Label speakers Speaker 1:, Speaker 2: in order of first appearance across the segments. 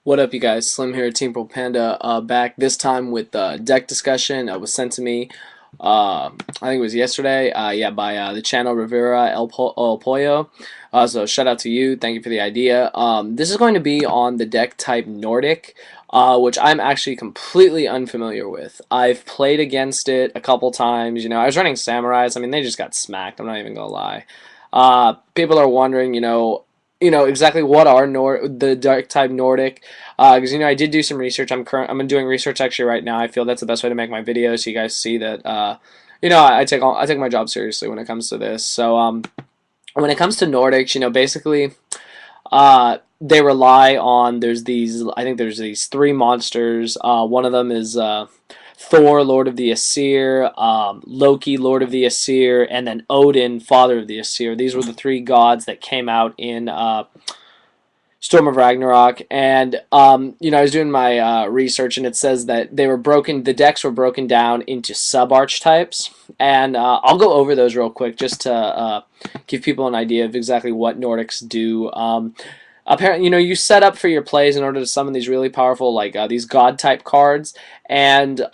Speaker 1: What up, you guys? Slim here, SlimXTeampurplepanda, back this time with deck discussion. It was sent to me, I think it was yesterday, yeah, by the channel Rivera El Pollo. So shout out to you. Thank you for the idea. This is going to be on the deck type Nordic, which I'm actually completely unfamiliar with. I've played against it a couple times. I was running Samurais. I mean, they just got smacked. I'm not even gonna lie. People are wondering, exactly what are the dark type Nordic, because I did do some research. I'm doing research actually right now. I feel that's the best way to make my videos, so you guys see that I take my job seriously when it comes to this. So when it comes to Nordics, basically they rely on there's these three monsters. One of them is Thor, Lord of the Aesir, Loki, Lord of the Aesir, and then Odin, Father of the Aesir. These were the three gods that came out in Storm of Ragnarok. And I was doing my research, and it says that they were broken. The decks were broken down into sub archetypes, and I'll go over those real quick just to give people an idea of exactly what Nordics do. Apparently, you set up for your plays in order to summon these really powerful, like these god type cards, and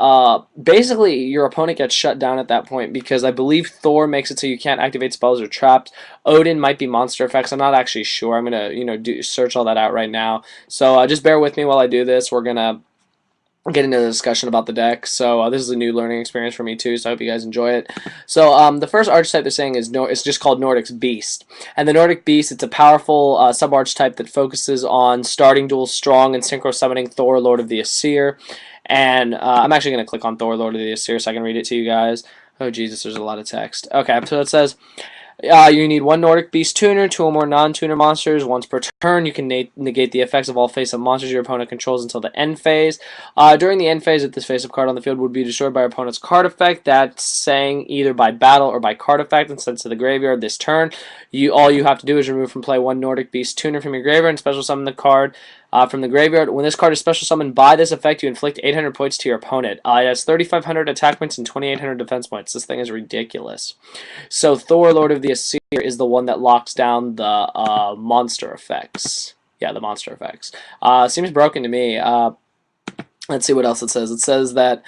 Speaker 1: basically your opponent gets shut down at that point because I believe Thor makes it so you can't activate spells or traps. Odin might be monster effects. I'm not actually sure. I'm gonna search all that out right now. So just bear with me while I do this. We're gonna get into the discussion about the deck. So this is a new learning experience for me too, so I hope you guys enjoy it. So the first archetype they're saying is it's just called Nordic's Beast. And the Nordic Beast, it's a powerful sub-archetype that focuses on starting duels strong and synchro summoning Thor, Lord of the Aesir. And I'm actually going to click on Thor, Lord of the Aesir, so I can read it to you guys. Oh, Jesus, there's a lot of text. Okay, so it says, you need one Nordic Beast tuner, two or more non-tuner monsters. Once per turn, you can negate the effects of all face-up monsters your opponent controls until the end phase. During the end phase, if this face-up card on the field would be destroyed by your opponent's card effect, that's saying either by battle or by card effect and sent to the graveyard this turn. All you have to do is remove from play one Nordic Beast tuner from your graveyard and special summon the card from the graveyard. When this card is special summoned by this effect, you inflict 800 points to your opponent. It has 3,500 attack points and 2,800 defense points. This thing is ridiculous. So Thor, Lord of the Aesir, is the one that locks down the monster effects. Yeah, the monster effects. Seems broken to me. Let's see what else it says. It says that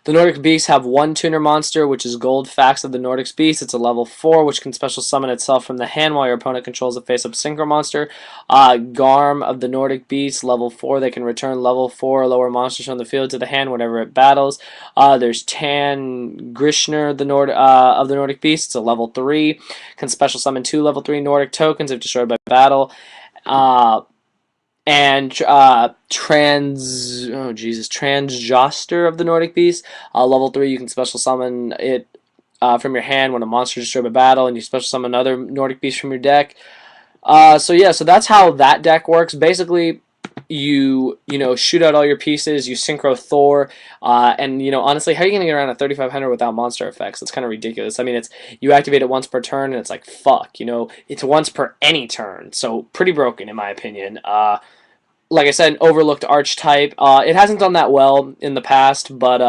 Speaker 1: the Nordic Beasts have one tuner monster, which is Gold Fax of the Nordic Beast. It's a level 4, which can special summon itself from the hand while your opponent controls a face-up synchro monster. Garm of the Nordic Beast, level 4. They can return level 4 or lower monsters from the field to the hand whenever it battles. There's Tan Grishner of the Nordic Beast. It's a level 3. Can special summon 2 level 3 Nordic tokens if destroyed by battle. And Transjoster of the Nordic Beast, level 3, you can special summon it from your hand when a monster is destroyed by battle, and you special summon another Nordic Beast from your deck. So that's how that deck works. Basically, you shoot out all your pieces, you synchro Thor, and honestly, how are you gonna get around a 3,500 without monster effects? It's kind of ridiculous. I mean, you activate it once per turn, and it's like fuck, it's once per any turn, so pretty broken in my opinion. Like I said, an overlooked archetype. It hasn't done that well in the past, but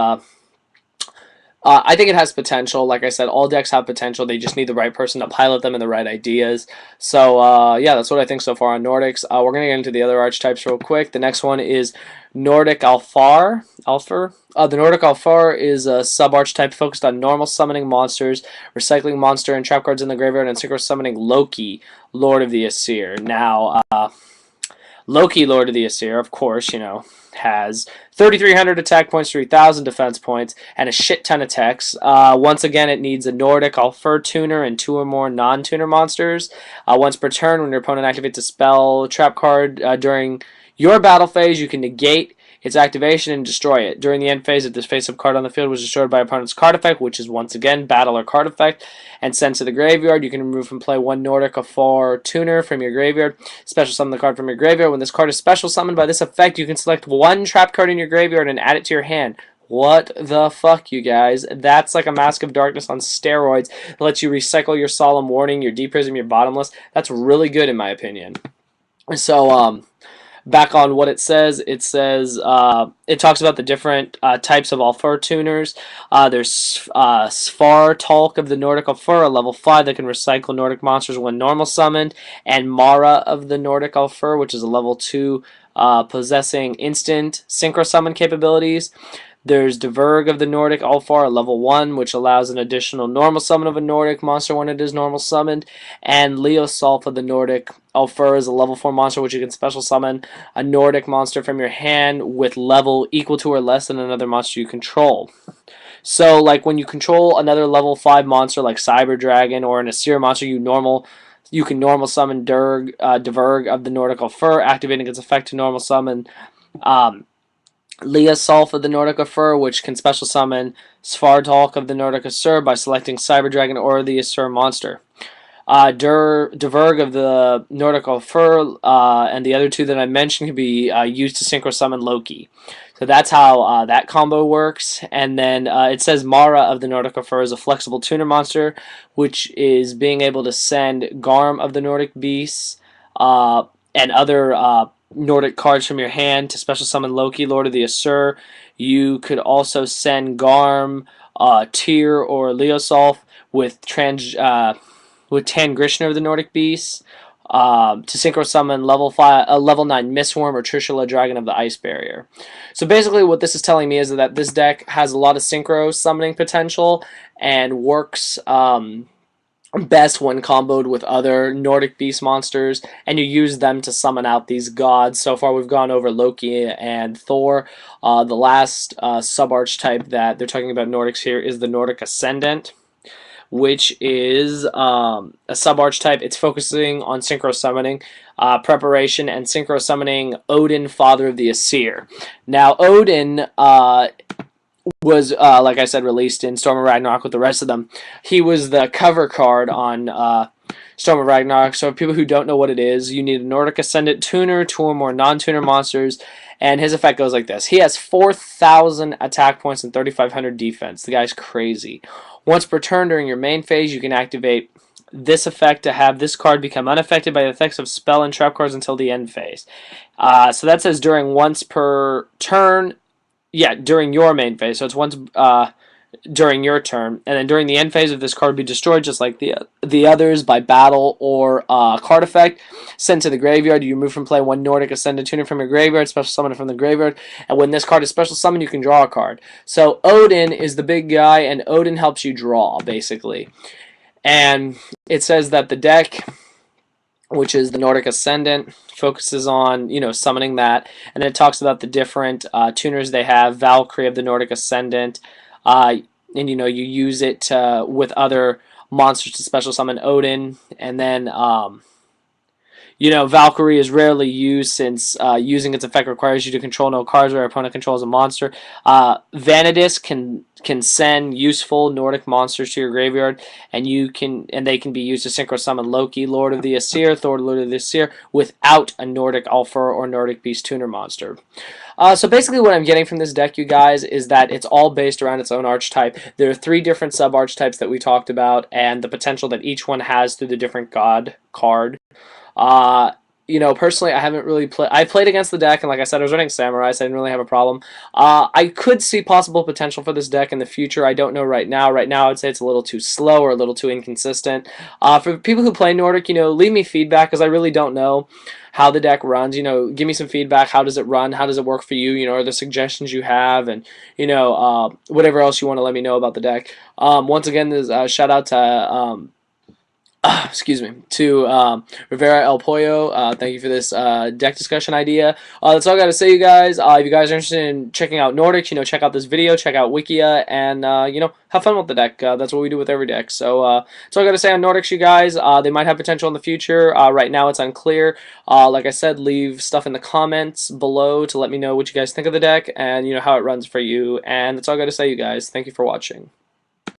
Speaker 1: I think it has potential. Like I said, all decks have potential. They just need the right person to pilot them and the right ideas. So, yeah, that's what I think so far on Nordics. We're going to get into the other archetypes real quick. The next one is Nordic Alfar. The Nordic Alfar is a sub-archetype focused on normal summoning monsters, recycling monster and trap cards in the graveyard, and synchro summoning Loki, Lord of the Aesir. Now, Loki, Lord of the Aesir, of course, has 3,300 attack points, 3,000 defense points, and a shit ton of techs. Once again, it needs a Nordic Alfur tuner and 2 or more non-tuner monsters. Once per turn, when your opponent activates a spell trap card during your battle phase, you can negate its activation and destroy it. During the end phase, if this face-up card on the field was destroyed by opponent's card effect, which is once again battle or card effect, and sent to the graveyard, you can remove from play one Nordic Alfar tuner from your graveyard. Special summon the card from your graveyard. When this card is special summoned by this effect, you can select one trap card in your graveyard and add it to your hand. What the fuck, you guys? That's like a Mask of Darkness on steroids. It lets you recycle your Solemn Warning, your Deep Prism, your Bottomless. That's really good in my opinion. So, back on what it says. It says it talks about the different types of Alfur tuners. There's Svar Talk of the Nordic Alfur, a level 5 that can recycle Nordic monsters when normal summoned, and Mara of the Nordic Alfur, which is a level 2 possessing instant synchro summon capabilities. There's Diverg of the Nordic Alfar, level 1, which allows an additional normal summon of a Nordic monster when it is normal summoned. And Leosolf of the Nordic Alfar is a level 4 monster, which you can special summon a Nordic monster from your hand with level equal to or less than another monster you control. So, like when you control another level 5 monster like Cyber Dragon or an Asir monster, you can normal summon Diverg of the Nordic Alfar, activating its effect to normal summon Leosolf of the Nordic Alfur, which can special summon Svartalk of the Nordic Asur by selecting Cyber Dragon or the Asur monster. Diverg of the Nordic Alfur and the other two that I mentioned can be used to synchro summon Loki. So that's how that combo works. And then it says Mara of the Nordic Alfur is a flexible tuner monster, which is being able to send Garm of the Nordic Beasts and other Nordic cards from your hand to special summon Loki, Lord of the Asur. You could also send Garm, Tyr, or Leosolf with Tan Grishner of the Nordic Beasts to synchro summon level 9 Mistworm or Trishula Dragon of the Ice Barrier. So basically what this is telling me is that this deck has a lot of synchro summoning potential and works best when comboed with other Nordic beast monsters, and you use them to summon out these gods. So far we've gone over Loki and Thor. The last sub-archetype that they're talking about Nordics here is the Nordic Ascendant, which is a sub-archetype. It's focusing on synchro summoning, preparation, and synchro summoning Odin, father of the Asir. Now Odin was, like I said, released in Storm of Ragnarok with the rest of them. He was the cover card on Storm of Ragnarok. So for people who don't know what it is, you need a Nordic Ascendant tuner, 2 or more non-tuner monsters, and his effect goes like this. He has 4,000 attack points and 3,500 defense. The guy's crazy. Once per turn during your main phase, you can activate this effect to have this card become unaffected by the effects of spell and trap cards until the end phase. So that says during once per turn. Yeah, during your main phase. So it's once during your turn, and then during the end phase of this card be destroyed just like the others by battle or card effect. Sent to the graveyard. You remove from play 1 Nordic Ascendant tuner from your graveyard, special summon it from the graveyard, and when this card is special summoned, you can draw a card. So Odin is the big guy, and Odin helps you draw, basically. And it says that the deck, which is the Nordic Ascendant, focuses on, summoning that, and then it talks about the different tuners they have. Valkyrie of the Nordic Ascendant, and you use it with other monsters to special summon Odin, and then Valkyrie is rarely used since using its effect requires you to control no cards where your opponent controls a monster. Vanadis can send useful Nordic monsters to your graveyard, and they can be used to synchro summon Loki, Lord of the Asir, Thor, Lord of the Asir, without a Nordic Alfur or Nordic Beast tuner monster. So basically what I'm getting from this deck, you guys, is that it's all based around its own archetype. There are 3 different sub-archetypes that we talked about, and the potential that each one has through the different god card. Personally, I haven't really played. I played against the deck, and like I said, I was running Samurai, so I didn't really have a problem. I could see possible potential for this deck in the future. I don't know right now. Right now, I would say it's a little too slow or a little too inconsistent. For people who play Nordic, leave me feedback, because I really don't know how the deck runs. Give me some feedback. How does it run? How does it work for you? Are there suggestions you have? And, whatever else you want to let me know about the deck. Once again, there's a shout out to to Rivera El Pollo. Thank you for this deck discussion idea. That's all I got to say, you guys. If you guys are interested in checking out Nordic, check out this video, check out Wikia, and have fun with the deck. That's what we do with every deck. So that's all I got to say on Nordics, you guys. They might have potential in the future. Right now, it's unclear. Like I said, leave stuff in the comments below to let me know what you guys think of the deck and how it runs for you. And that's all I got to say, you guys. Thank you for watching.